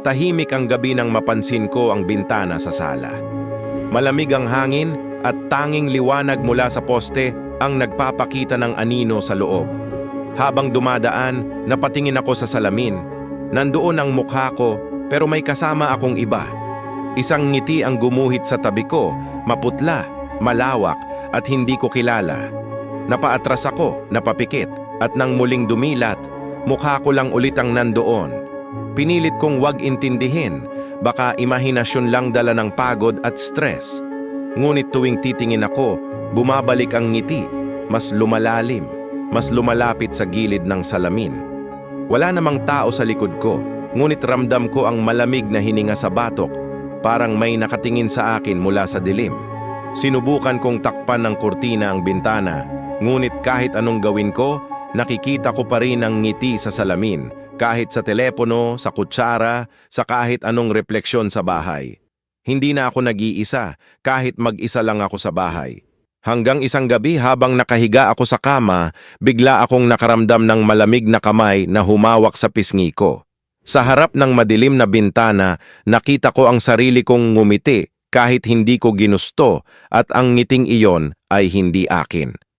Tahimik ang gabi nang mapansin ko ang bintana sa sala. Malamig ang hangin at tanging liwanag mula sa poste ang nagpapakita ng anino sa loob. Habang dumadaan, napatingin ako sa salamin. Nandoon ang mukha ko pero may kasama akong iba. Isang ngiti ang gumuhit sa tabi ko, maputla, malawak at hindi ko kilala. Napaatras ako, napapikit at nang muling dumilat, mukha ko lang ulit ang nandoon. Pinilit kong wag intindihin, baka imahinasyon lang dala ng pagod at stress. Ngunit tuwing titingin ako, bumabalik ang ngiti, mas lumalalim, mas lumalapit sa gilid ng salamin. Wala namang tao sa likod ko, ngunit ramdam ko ang malamig na hininga sa batok, parang may nakatingin sa akin mula sa dilim. Sinubukan kong takpan ng kurtina ang bintana, ngunit kahit anong gawin ko, nakikita ko pa rin ang ngiti sa salamin, kahit sa telepono, sa kutsara, sa kahit anong refleksyon sa bahay. Hindi na ako nag-iisa, kahit mag-isa lang ako sa bahay. Hanggang isang gabi habang nakahiga ako sa kama, bigla akong nakaramdam ng malamig na kamay na humawak sa pisngi ko. Sa harap ng madilim na bintana, nakita ko ang sarili kong ngumiti kahit hindi ko ginusto at ang ngiting iyon ay hindi akin.